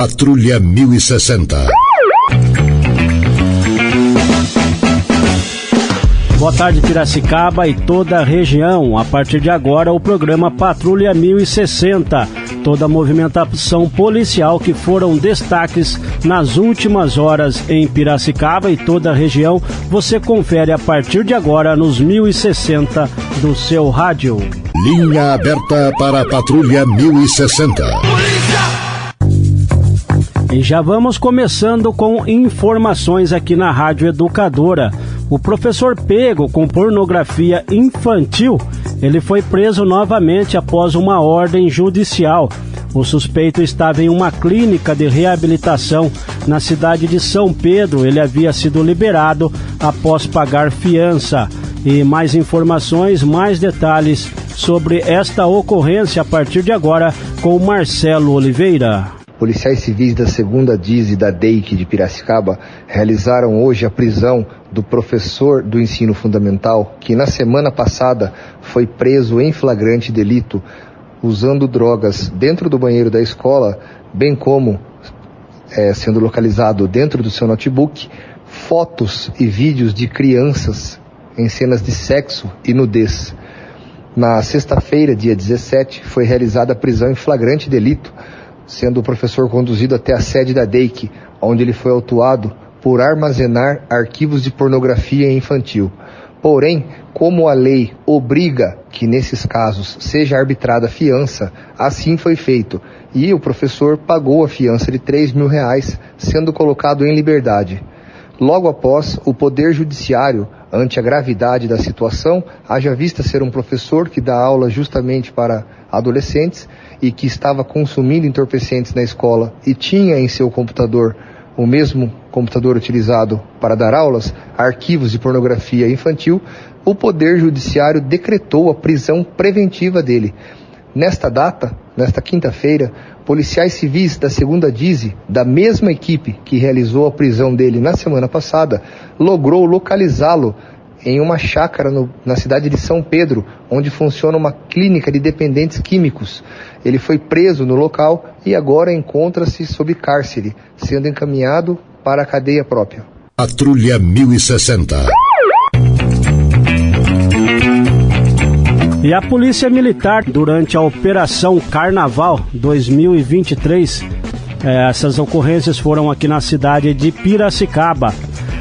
Patrulha 1060. Boa tarde, Piracicaba e toda a região. A partir de agora, o programa Patrulha 1060. Toda a movimentação policial que foram destaques nas últimas horas em Piracicaba e toda a região, você confere a partir de agora nos 1060 do seu rádio. Linha aberta para a Patrulha 1060. E já vamos começando com informações aqui na Rádio Educadora. O professor pego com pornografia infantil, ele foi preso novamente após uma ordem judicial. O suspeito estava em uma clínica de reabilitação na cidade de São Pedro. Ele havia sido liberado após pagar fiança. E mais informações, mais detalhes sobre esta ocorrência a partir de agora com o Marcelo Oliveira. Policiais civis da 2ª DIS e da DEIC de Piracicaba realizaram hoje a prisão do professor do ensino fundamental que na semana passada foi preso em flagrante delito usando drogas dentro do banheiro da escola, bem como sendo localizado dentro do seu notebook fotos e vídeos de crianças em cenas de sexo e nudez. Na sexta-feira, dia 17, foi realizada a prisão em flagrante delito, sendo o professor conduzido até a sede da DEIC, onde ele foi autuado por armazenar arquivos de pornografia infantil. Porém, como a lei obriga que nesses casos seja arbitrada fiança, assim foi feito, e o professor pagou a fiança de R$3.000, sendo colocado em liberdade. Logo após, o Poder Judiciário, ante a gravidade da situação, haja vista ser um professor que dá aula justamente para adolescentes e que estava consumindo entorpecentes na escola e tinha em seu computador, o mesmo computador utilizado para dar aulas, arquivos de pornografia infantil, o Poder Judiciário decretou a prisão preventiva dele. Nesta data, nesta quinta-feira, policiais civis da 2ª DIS, da mesma equipe que realizou a prisão dele na semana passada, logrou localizá-lo em uma chácara na cidade de São Pedro, onde funciona uma clínica de dependentes químicos. Ele foi preso no local e agora encontra-se sob cárcere, sendo encaminhado para a cadeia própria. Patrulha 1060. E a Polícia Militar, durante a Operação Carnaval 2023, essas ocorrências foram aqui na cidade de Piracicaba.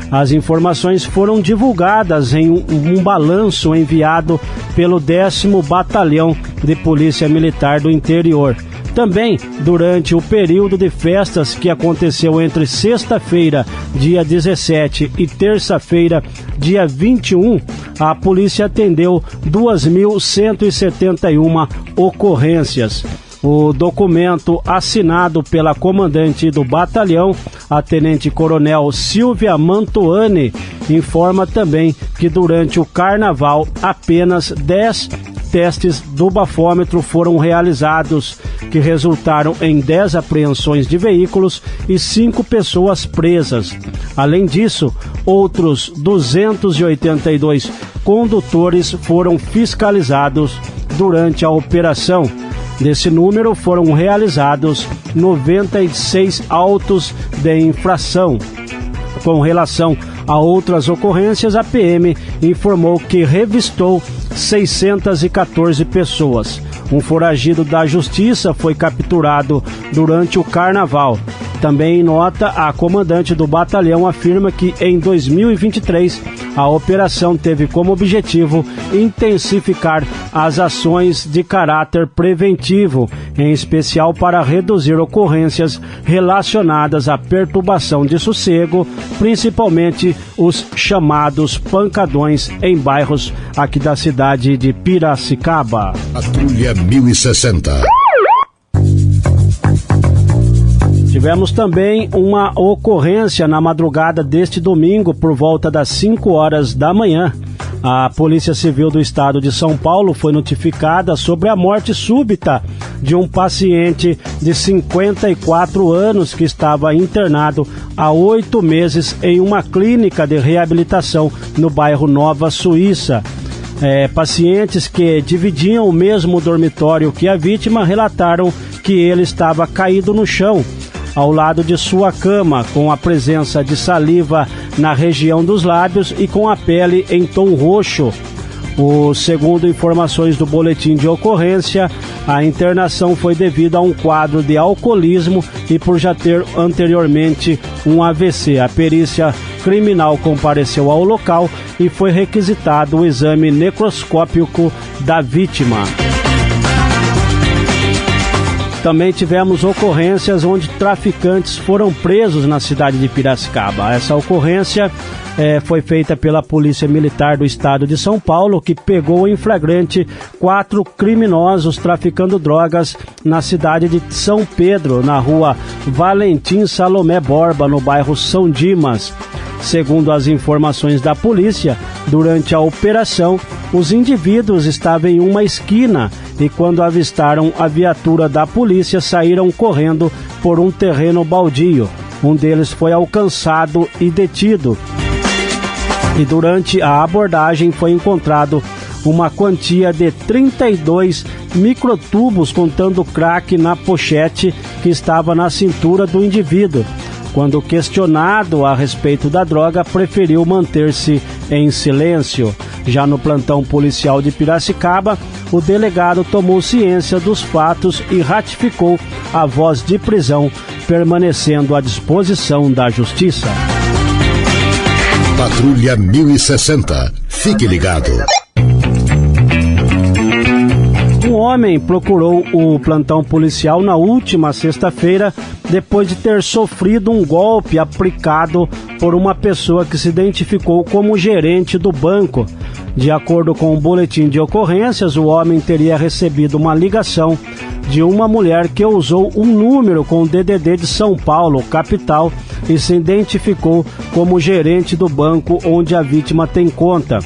As informações foram divulgadas em um balanço enviado pelo 10º Batalhão de Polícia Militar do Interior. Também, durante o período de festas que aconteceu entre sexta-feira, dia 17, e terça-feira, dia 21, a polícia atendeu 2.171 ocorrências. O documento assinado pela comandante do batalhão, a tenente-coronel Silvia Mantuani, informa também que durante o carnaval apenas 10 testes do bafômetro foram realizados, que resultaram em 10 apreensões de veículos e 5 pessoas presas. Além disso, outros 282 condutores foram fiscalizados durante a operação. Desse número foram realizados 96 autos de infração. Com relação a outras ocorrências, a PM informou que revistou 614 pessoas. Um foragido da Justiça foi capturado durante o Carnaval. Também em nota, a comandante do batalhão afirma que em 2023 a operação teve como objetivo intensificar as ações de caráter preventivo, em especial para reduzir ocorrências relacionadas à perturbação de sossego, principalmente os chamados pancadões em bairros aqui da cidade de Piracicaba. Patrulha 1060. Tivemos também uma ocorrência na madrugada deste domingo, por volta das 5 horas da manhã. A Polícia Civil do Estado de São Paulo foi notificada sobre a morte súbita de um paciente de 54 anos que estava internado há 8 meses em uma clínica de reabilitação no bairro Nova Suíça. Pacientes que dividiam o mesmo dormitório que a vítima relataram que ele estava caído no chão. ao lado de sua cama, com a presença de saliva na região dos lábios e com a pele em tom roxo. Segundo informações do boletim de ocorrência, a internação foi devido a um quadro de alcoolismo e por já ter anteriormente um AVC. A perícia criminal compareceu ao local e foi requisitado o exame necroscópico da vítima. Também tivemos ocorrências onde traficantes foram presos na cidade de Piracicaba. Essa ocorrência foi feita pela Polícia Militar do Estado de São Paulo, que pegou em flagrante 4 criminosos traficando drogas na cidade de São Pedro, na rua Valentim Salomé Borba, no bairro São Dimas. Segundo as informações da polícia, durante a operação, os indivíduos estavam em uma esquina e quando avistaram a viatura da polícia, saíram correndo por um terreno baldio. Um deles foi alcançado e detido. E durante a abordagem foi encontrado uma quantia de 32 microtubos contendo crack na pochete que estava na cintura do indivíduo. Quando questionado a respeito da droga, preferiu manter-se em silêncio. Já no plantão policial de Piracicaba, o delegado tomou ciência dos fatos e ratificou a voz de prisão, permanecendo à disposição da Justiça. Patrulha 1060. Fique ligado. Um homem procurou o plantão policial na última sexta-feira depois de ter sofrido um golpe aplicado por uma pessoa que se identificou como gerente do banco. De acordo com o boletim de ocorrências, o homem teria recebido uma ligação de uma mulher que usou um número com o DDD de São Paulo, capital, e se identificou como gerente do banco onde a vítima tem conta.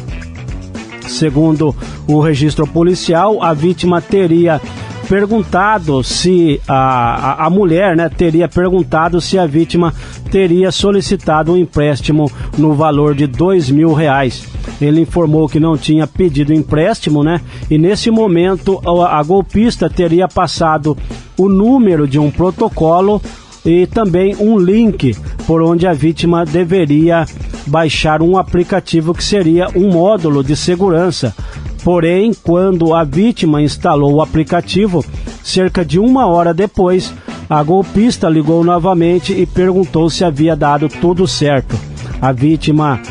Segundo o registro policial, a vítima teria perguntado se a mulher, teria perguntado se a vítima teria solicitado um empréstimo no valor de R$2.000. Ele informou que não tinha pedido empréstimo, e nesse momento a golpista teria passado o número de um protocolo e também um link por onde a vítima deveria baixar um aplicativo que seria um módulo de segurança. Porém, quando a vítima instalou o aplicativo, cerca de 1 hora depois, a golpista ligou novamente e perguntou se havia dado tudo certo. A vítima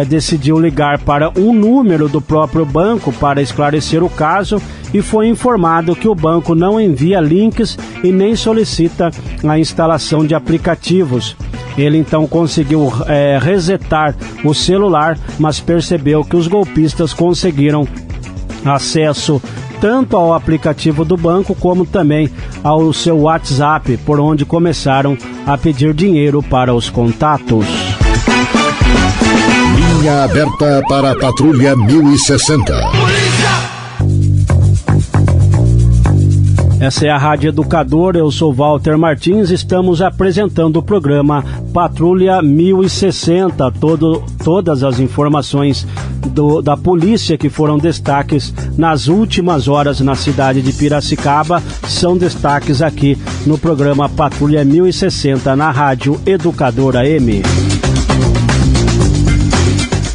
decidiu ligar para um número do próprio banco para esclarecer o caso e foi informado que o banco não envia links e nem solicita a instalação de aplicativos. Ele então conseguiu resetar o celular, mas percebeu que os golpistas conseguiram acesso tanto ao aplicativo do banco como também ao seu WhatsApp, por onde começaram a pedir dinheiro para os contatos. Linha aberta para a Patrulha 1060. Essa é a Rádio Educadora, eu sou Walter Martins, estamos apresentando o programa Patrulha 1060, todas as informações da polícia que foram destaques nas últimas horas na cidade de Piracicaba, são destaques aqui no programa Patrulha 1060 na Rádio Educadora M.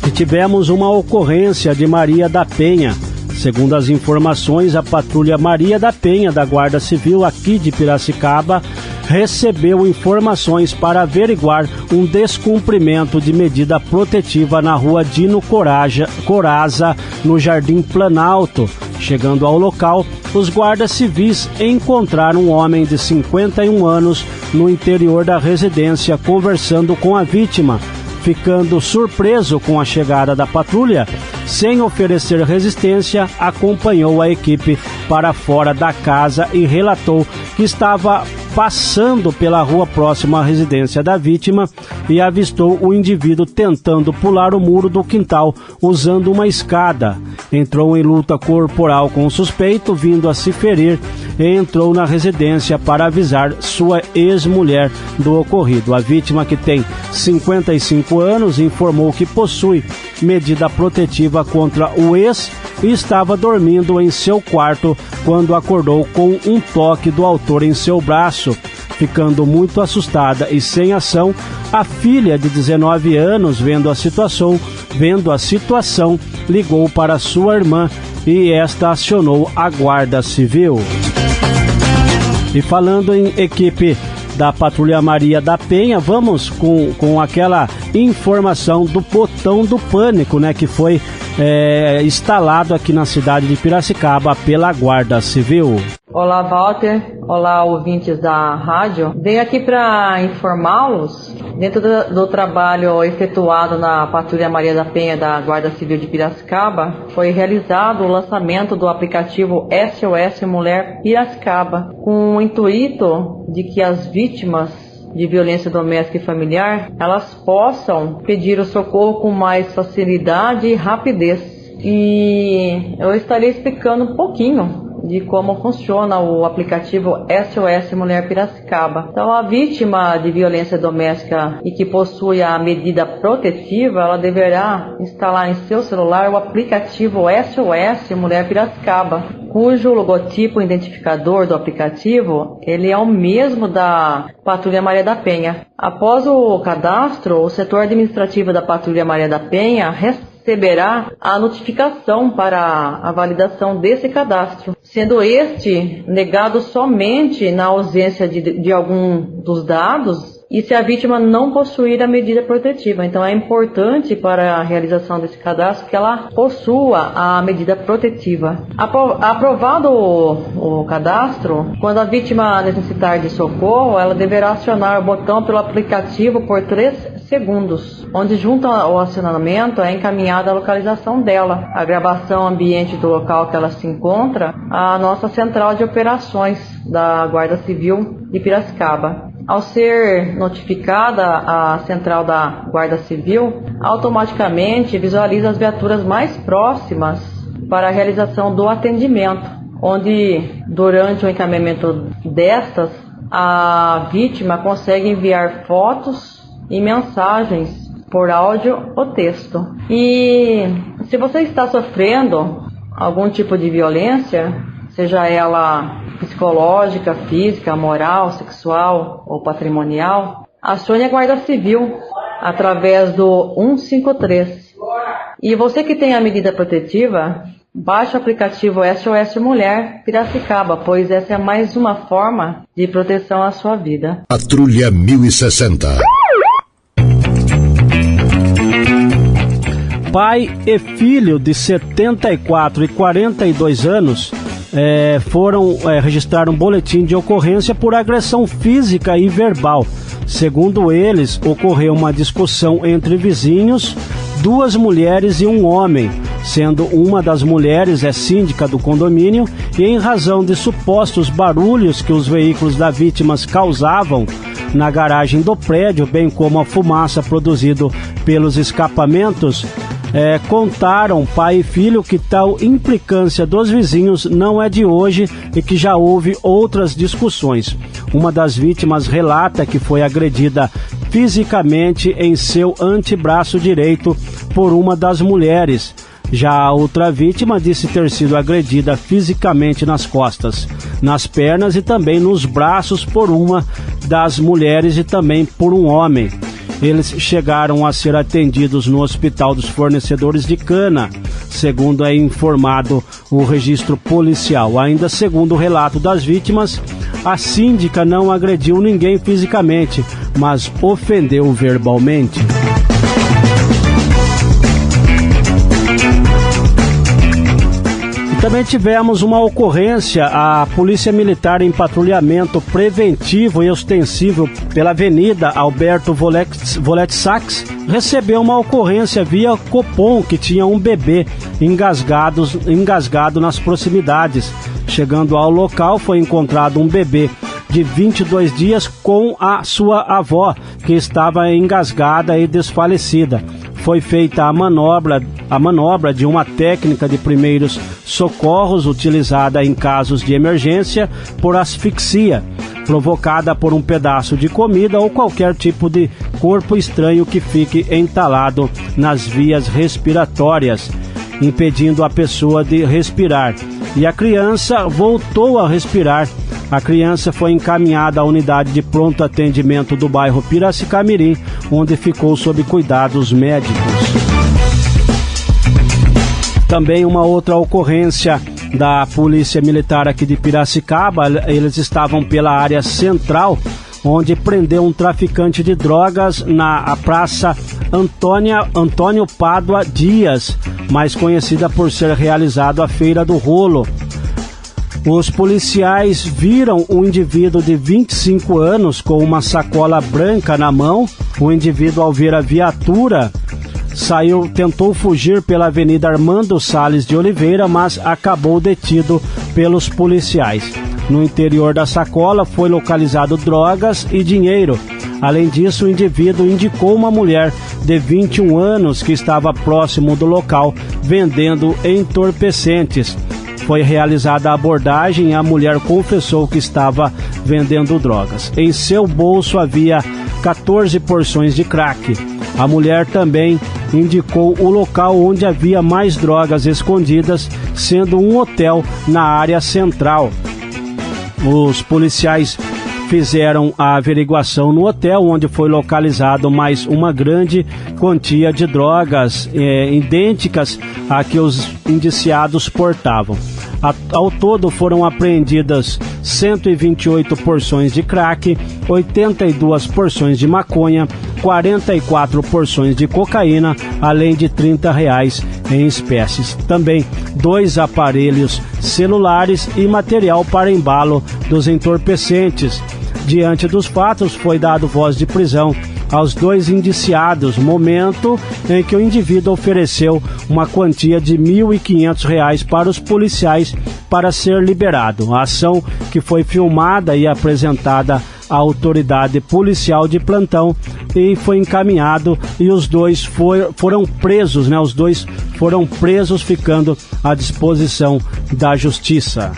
E tivemos uma ocorrência de Maria da Penha. Segundo as informações, a Patrulha Maria da Penha da Guarda Civil aqui de Piracicaba recebeu informações para averiguar um descumprimento de medida protetiva na rua Dino Coraza, no Jardim Planalto. Chegando ao local, os guardas civis encontraram um homem de 51 anos no interior da residência conversando com a vítima. Ficando surpreso com a chegada da patrulha, sem oferecer resistência, acompanhou a equipe para fora da casa e relatou que estava passando pela rua próxima à residência da vítima e avistou o indivíduo tentando pular o muro do quintal usando uma escada. Entrou em luta corporal com o suspeito, vindo a se ferir, e entrou na residência para avisar sua ex-mulher do ocorrido. A vítima, que tem 55 anos, informou que possui medida protetiva contra o ex e estava dormindo em seu quarto quando acordou com um toque do autor em seu braço. ficando muito assustada e sem ação, a filha de 19 anos, vendo a situação, ligou para sua irmã e esta acionou a Guarda Civil. E falando em equipe da Patrulha Maria da Penha, vamos com aquela informação do botão do pânico, né, que foi instalado aqui na cidade de Piracicaba pela Guarda Civil. Olá, Walter. Olá, ouvintes da rádio. Venho aqui para informá-los, dentro do trabalho efetuado na Patrulha Maria da Penha da Guarda Civil de Piracicaba, foi realizado o lançamento do aplicativo SOS Mulher Piracicaba, com o intuito de que as vítimas de violência doméstica e familiar, elas possam pedir o socorro com mais facilidade e rapidez. E eu estarei explicando um pouquinho de como funciona o aplicativo SOS Mulher Piracicaba. Então, a vítima de violência doméstica e que possui a medida protetiva, ela deverá instalar em seu celular o aplicativo SOS Mulher Piracicaba, cujo logotipo identificador do aplicativo, ele é o mesmo da Patrulha Maria da Penha. Após o cadastro, o setor administrativo da Patrulha Maria da Penha receberá a notificação para a validação desse cadastro, sendo este negado somente na ausência de algum dos dados e se a vítima não possuir a medida protetiva. Então é importante para a realização desse cadastro que ela possua a medida protetiva. Aprovado o cadastro, quando a vítima necessitar de socorro, ela deverá acionar o botão pelo aplicativo por 3 segundos, onde junto ao acionamento é encaminhada a localização dela, a gravação ambiente do local que ela se encontra, a nossa central de operações da Guarda Civil de Piracicaba. Ao ser notificada a central da Guarda Civil, automaticamente visualiza as viaturas mais próximas para a realização do atendimento, onde durante o encaminhamento destas, a vítima consegue enviar fotos e mensagens por áudio ou texto. E se você está sofrendo algum tipo de violência, seja ela psicológica, física, moral, sexual ou patrimonial, acione a Guarda Civil através do 153. E você que tem a medida protetiva, baixe o aplicativo SOS Mulher Piracicaba, pois essa é mais uma forma de proteção à sua vida. Patrulha 1060. Pai e filho de 74 e 42 anos registraram um boletim de ocorrência por agressão física e verbal. Segundo eles, ocorreu uma discussão entre vizinhos, 2 mulheres e um homem, sendo uma das mulheres síndica do condomínio e em razão de supostos barulhos que os veículos das vítimas causavam na garagem do prédio, bem como a fumaça produzida pelos escapamentos, contaram pai e filho que tal implicância dos vizinhos não é de hoje e que já houve outras discussões. Uma das vítimas relata que foi agredida fisicamente em seu antebraço direito por uma das mulheres. Já a outra vítima disse ter sido agredida fisicamente nas costas, nas pernas e também nos braços por uma das mulheres e também por um homem. Eles chegaram a ser atendidos no Hospital dos Fornecedores de Cana, segundo é informado o registro policial. Ainda segundo o relato das vítimas, a síndica não agrediu ninguém fisicamente, mas ofendeu verbalmente. Também tivemos uma ocorrência, a Polícia Militar em patrulhamento preventivo e ostensivo pela Avenida Alberto Volet Sachs recebeu uma ocorrência via Copom que tinha um bebê engasgado nas proximidades. Chegando ao local, foi encontrado um bebê de 22 dias com a sua avó, que estava engasgada e desfalecida. Foi feita a manobra de uma técnica de primeiros socorros utilizada em casos de emergência por asfixia, provocada por um pedaço de comida ou qualquer tipo de corpo estranho que fique entalado nas vias respiratórias, impedindo a pessoa de respirar. E a criança voltou a respirar A criança foi encaminhada à unidade de pronto atendimento do bairro Piracicamirim, onde ficou sob cuidados médicos. Também uma outra ocorrência da Polícia Militar aqui de Piracicaba. Eles estavam pela área central, onde prendeu um traficante de drogas na Praça Antônio Pádua Dias, mais conhecida por ser realizado a Feira do Rolo. Os policiais viram um indivíduo de 25 anos com uma sacola branca na mão. O indivíduo, ao ver a viatura, tentou fugir pela Avenida Armando Salles de Oliveira, mas acabou detido pelos policiais. No interior da sacola foi localizado drogas e dinheiro. Além disso, o indivíduo indicou uma mulher de 21 anos que estava próximo do local vendendo entorpecentes. Foi realizada a abordagem e a mulher confessou que estava vendendo drogas. Em seu bolso havia 14 porções de crack. A mulher também indicou o local onde havia mais drogas escondidas, sendo um hotel na área central. Os policiais fizeram a averiguação no hotel, onde foi localizado mais uma grande quantia de drogas idênticas a que os indiciados portavam. Ao todo foram apreendidas 128 porções de crack, 82 porções de maconha, 44 porções de cocaína, além de R$30 em espécies. Também 2 aparelhos celulares e material para embalo dos entorpecentes. Diante dos fatos, foi dado voz de prisão aos 2 indiciados, momento em que o indivíduo ofereceu uma quantia de R$1.500 para os policiais para ser liberado. A ação, que foi filmada e apresentada à autoridade policial de plantão, e foi encaminhado, e os 2 foram presos, Os 2 foram presos, ficando à disposição da justiça.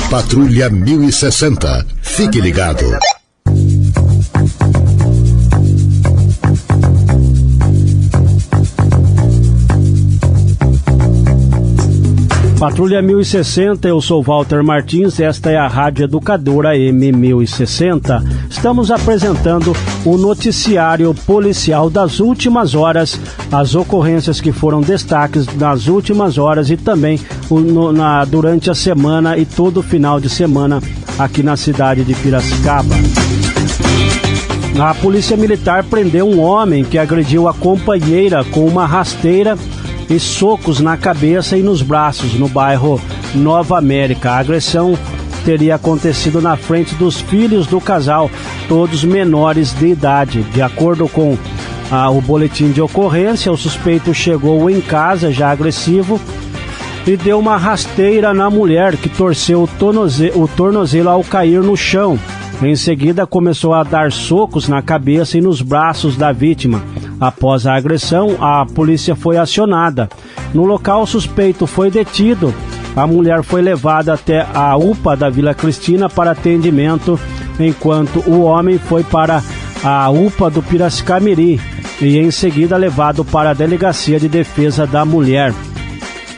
Patrulha 1060. Fique ligado. Patrulha 1060, eu sou Walter Martins, esta é a Rádio Educadora M1060. Estamos apresentando o noticiário policial das últimas horas, as ocorrências que foram destaques nas últimas horas e também durante a semana e todo final de semana aqui na cidade de Piracicaba. A Polícia Militar prendeu um homem que agrediu a companheira com uma rasteira e socos na cabeça e nos braços, no bairro Nova América. A agressão teria acontecido na frente dos filhos do casal, todos menores de idade. De acordo com o boletim de ocorrência, o suspeito chegou em casa já agressivo e deu uma rasteira na mulher, que torceu o tornozelo ao cair no chão. Em seguida, começou a dar socos na cabeça e nos braços da vítima. Após a agressão, a polícia foi acionada. No local, o suspeito foi detido. A mulher foi levada até a UPA da Vila Cristina para atendimento, enquanto o homem foi para a UPA do Piracicamirim e em seguida levado para a Delegacia de Defesa da Mulher.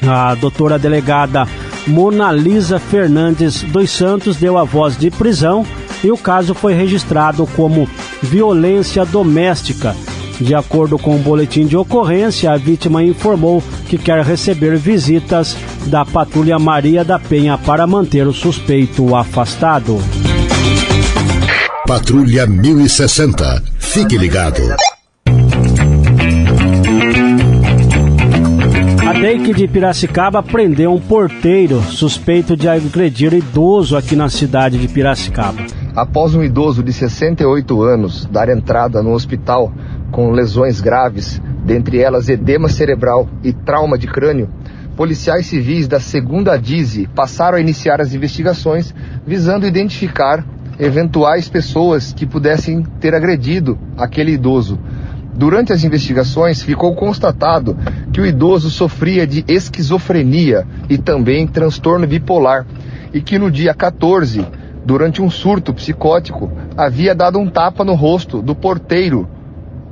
A doutora delegada Mona Lisa Fernandes dos Santos deu a voz de prisão e o caso foi registrado como violência doméstica. De acordo com o boletim de ocorrência, a vítima informou que quer receber visitas da Patrulha Maria da Penha para manter o suspeito afastado. Patrulha 1060. Fique ligado. A DEIC de Piracicaba prendeu um porteiro suspeito de agredir idoso aqui na cidade de Piracicaba. Após um idoso de 68 anos dar entrada no hospital com lesões graves, dentre elas edema cerebral e trauma de crânio, policiais civis da 2ª DISE passaram a iniciar as investigações visando identificar eventuais pessoas que pudessem ter agredido aquele idoso. Durante as investigações, ficou constatado que o idoso sofria de esquizofrenia e também transtorno bipolar, e que no dia 14, durante um surto psicótico, havia dado um tapa no rosto do porteiro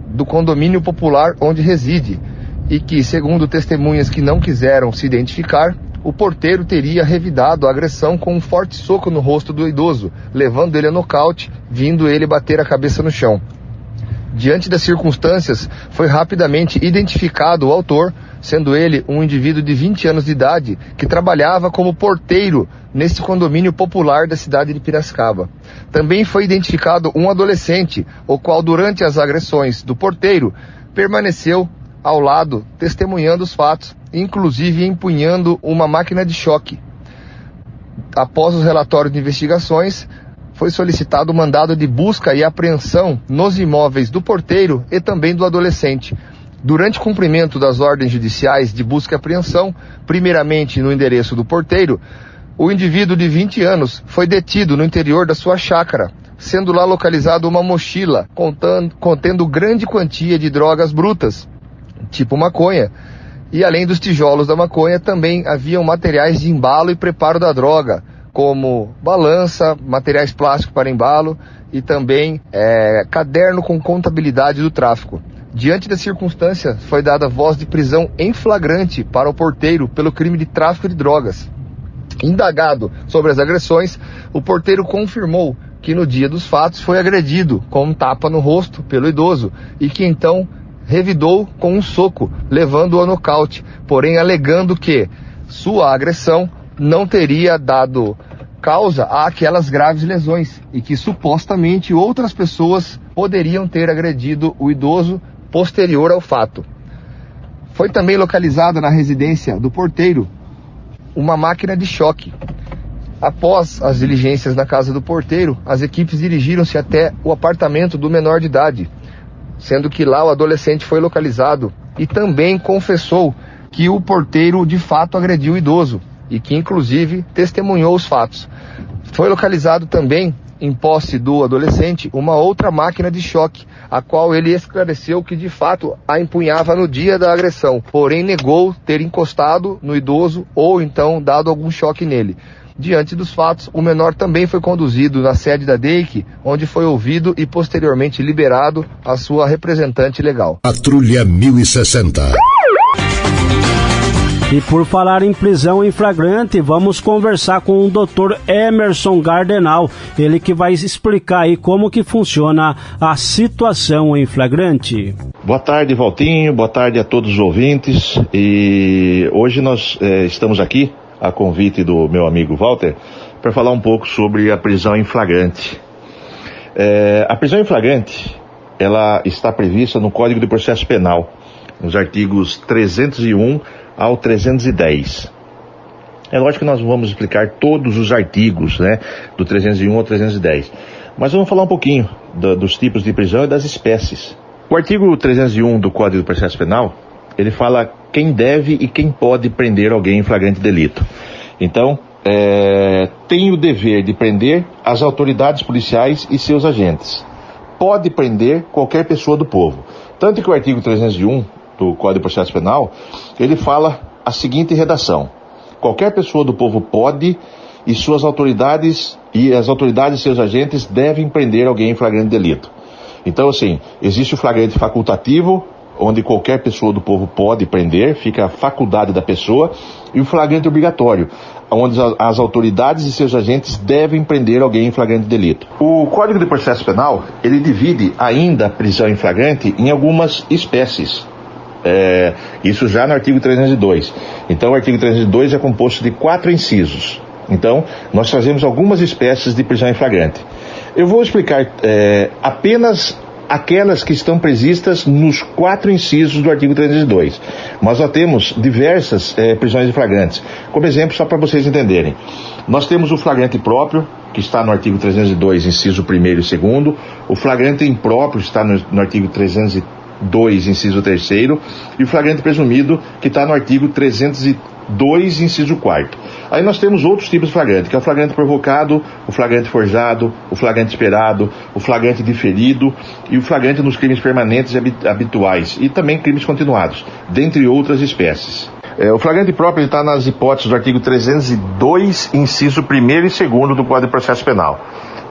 do condomínio popular onde reside, e que, segundo testemunhas que não quiseram se identificar, o porteiro teria revidado a agressão com um forte soco no rosto do idoso, levando ele a nocaute, vindo ele bater a cabeça no chão. Diante das circunstâncias, foi rapidamente identificado o autor, sendo ele um indivíduo de 20 anos de idade que trabalhava como porteiro nesse condomínio popular da cidade de Piracicaba. Também foi identificado um adolescente, o qual durante as agressões do porteiro permaneceu ao lado, testemunhando os fatos, inclusive empunhando uma máquina de choque. Após os relatórios de investigações, foi solicitado o mandado de busca e apreensão nos imóveis do porteiro e também do adolescente. Durante o cumprimento das ordens judiciais de busca e apreensão, primeiramente no endereço do porteiro, o indivíduo de 20 anos foi detido no interior da sua chácara, sendo lá localizado uma mochila contendo grande quantia de drogas brutas, tipo maconha. E além dos tijolos da maconha, também haviam materiais de embalo e preparo da droga, como balança, materiais plásticos para embalo e também caderno com contabilidade do tráfico. Diante da circunstância, foi dada voz de prisão em flagrante para o porteiro pelo crime de tráfico de drogas. Indagado sobre as agressões, o porteiro confirmou que no dia dos fatos foi agredido com um tapa no rosto pelo idoso e que então revidou com um soco, levando-o ao nocaute, porém alegando que sua agressão não teria dado causa àquelas graves lesões e que supostamente outras pessoas poderiam ter agredido o idoso posterior ao fato. Foi também localizada na residência do porteiro uma máquina de choque. Após as diligências na casa do porteiro, as equipes dirigiram-se até o apartamento do menor de idade, sendo que lá o adolescente foi localizado e também confessou que o porteiro de fato agrediu o idoso e que inclusive testemunhou os fatos. Foi localizado também, em posse do adolescente, uma outra máquina de choque, a qual ele esclareceu que de fato a empunhava no dia da agressão, porém negou ter encostado no idoso ou então dado algum choque nele. Diante dos fatos, o menor também foi conduzido na sede da DEIC, onde foi ouvido e posteriormente liberado a sua representante legal. Patrulha 1060. E por falar em prisão em flagrante, vamos conversar com o Dr. Emerson Gardenal, ele que vai explicar aí como que funciona a situação em flagrante. Boa tarde, Valtinho, boa tarde a todos os ouvintes, e hoje nós estamos aqui, a convite do meu amigo Walter, para falar um pouco sobre a prisão em flagrante. A prisão em flagrante, ela está prevista no Código de Processo Penal, nos artigos 301 ao 310. É lógico que nós vamos explicar todos os artigos, né, do 301 ao 310, mas vamos falar um pouquinho dos tipos de prisão e das espécies. O artigo 301 do Código de Processo Penal, ele fala quem deve e quem pode prender alguém em flagrante delito. Então, tem o dever de prender as autoridades policiais e seus agentes. Pode prender qualquer pessoa do povo. Tanto que o artigo 301 do Código de Processo Penal, ele fala a seguinte redação: qualquer pessoa do povo pode e suas autoridades e as autoridades e seus agentes devem prender alguém em flagrante delito. Então, assim, existe o flagrante facultativo, onde qualquer pessoa do povo pode prender, fica a faculdade da pessoa, e o flagrante obrigatório, onde as autoridades e seus agentes devem prender alguém em flagrante delito. O Código de Processo Penal, ele divide ainda a prisão em flagrante em algumas espécies. Isso já no artigo 302. Então o artigo 302 é composto de 4 incisos. Então nós trazemos algumas espécies de prisão em flagrante. Eu vou explicar apenas aquelas que estão previstas nos 4 incisos do artigo 302. Mas nós temos diversas prisões em flagrantes. Como exemplo, só para vocês entenderem, nós temos o flagrante próprio, que está no artigo 302, inciso 1º e 2º. O flagrante impróprio está no artigo 302, inciso 3º, e o flagrante presumido, que está no artigo 302, inciso 4º. Aí nós temos outros tipos de flagrante, que é o flagrante provocado, o flagrante forjado, o flagrante esperado, o flagrante diferido e o flagrante nos crimes permanentes e habituais, e também crimes continuados, dentre outras espécies. O flagrante próprio está nas hipóteses do artigo 302, inciso 1º e 2º do Código de Processo Penal.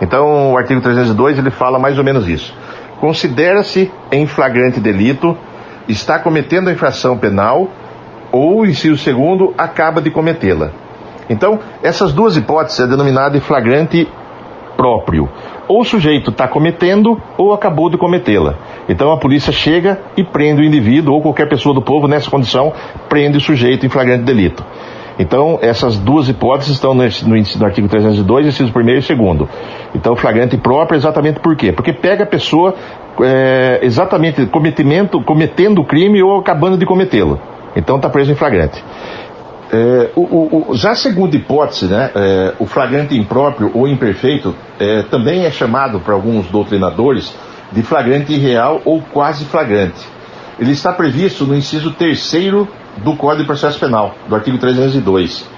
Então o artigo 302 ele fala mais ou menos isso: considera-se em flagrante delito, está cometendo a infração penal ou o inciso segundo acaba de cometê-la. Então, essas duas hipóteses é denominada de flagrante próprio. Ou o sujeito está cometendo ou acabou de cometê-la. Então a polícia chega e prende o indivíduo ou qualquer pessoa do povo nessa condição, prende o sujeito em flagrante delito. Então essas duas hipóteses estão no artigo 302, inciso 1º e 2º. Então flagrante próprio exatamente por quê? Porque pega a pessoa exatamente cometendo o crime ou acabando de cometê-lo. Então está preso em flagrante. Já a segunda hipótese, né, o flagrante impróprio ou imperfeito, também é chamado por alguns doutrinadores de flagrante irreal ou quase flagrante. Ele está previsto no inciso 3º do Código de Processo Penal, do artigo 302.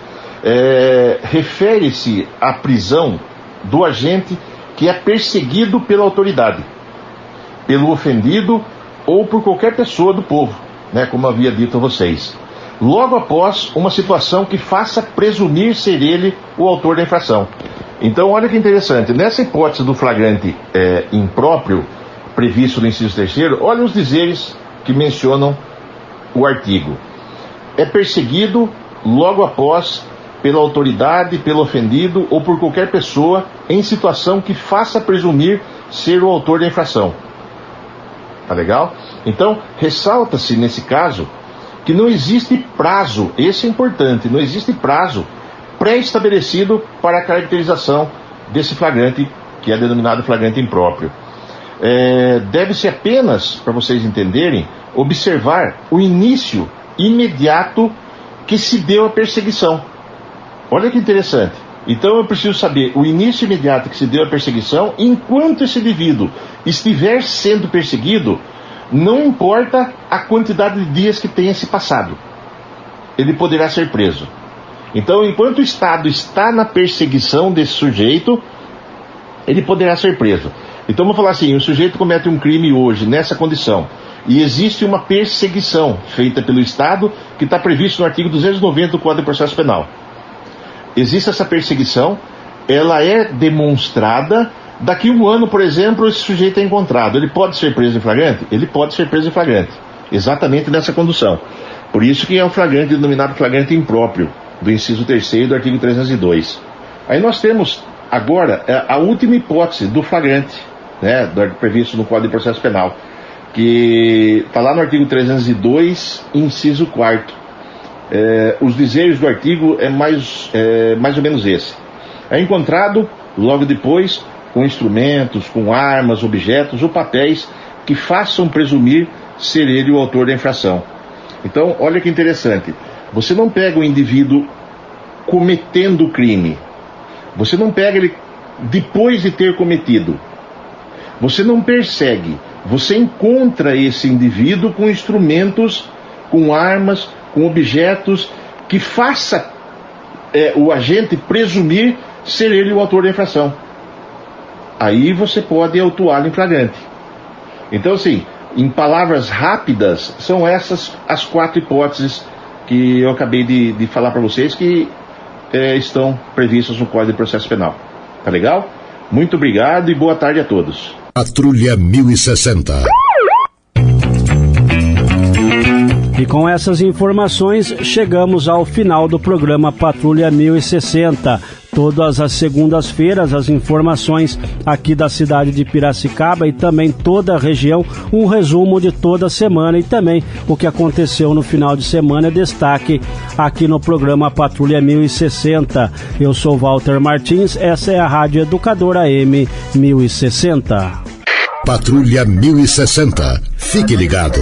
Refere-se à prisão do agente que é perseguido pela autoridade, pelo ofendido ou por qualquer pessoa do povo, né, como havia dito a vocês, logo após uma situação que faça presumir ser ele o autor da infração. Então, olha que interessante, nessa hipótese do flagrante impróprio, previsto no inciso 3º, olha os dizeres que mencionam o artigo. É perseguido logo após pela autoridade, pelo ofendido ou por qualquer pessoa em situação que faça presumir ser o autor da infração. Tá legal? Então, ressalta-se nesse caso que não existe prazo, esse é importante, não existe prazo pré-estabelecido para a caracterização desse flagrante, que é denominado flagrante impróprio. Deve-se apenas, para vocês entenderem, observar o início imediato que se deu a perseguição. Olha que interessante. Então eu preciso saber o início imediato que se deu a perseguição. Enquanto esse indivíduo estiver sendo perseguido, não importa a quantidade de dias que tenha se passado, ele poderá ser preso. Então, enquanto o Estado está na perseguição desse sujeito, ele poderá ser preso. Então, vamos falar assim, o sujeito comete um crime hoje, nessa condição, e existe uma perseguição feita pelo Estado, que está previsto no artigo 290 do Código de Processo Penal. Existe essa perseguição, ela é demonstrada. Daqui a um ano, por exemplo, esse sujeito é encontrado. Ele pode ser preso em flagrante? Ele pode ser preso em flagrante, exatamente nessa condução. Por isso que é um flagrante denominado flagrante impróprio, do inciso 3º do artigo 302. Aí nós temos agora a última hipótese do flagrante, né, previsto no Código de Processo Penal, que está lá no artigo 302, inciso 4º. Os dizeres do artigo é mais ou menos esse. É encontrado, logo depois, com instrumentos, com armas, objetos ou papéis que façam presumir ser ele o autor da infração. Então, olha que interessante. Você não pega o indivíduo cometendo o crime. Você não pega ele depois de ter cometido. Você não persegue. Você encontra esse indivíduo com instrumentos, com armas, com objetos que faça o agente presumir ser ele o autor da infração. Aí você pode autuá-lo em flagrante. Então, assim, em palavras rápidas, são essas as 4 hipóteses que eu acabei de falar para vocês, que estão previstas no Código de Processo Penal. Tá legal? Muito obrigado e boa tarde a todos. Patrulha 1060. E com essas informações, chegamos ao final do programa Patrulha 1060. Todas as segundas-feiras, as informações aqui da cidade de Piracicaba e também toda a região, um resumo de toda a semana e também o que aconteceu no final de semana, destaque aqui no programa Patrulha 1060. Eu sou Walter Martins, essa é a Rádio Educadora AM 1060. Patrulha 1060. Fique ligado.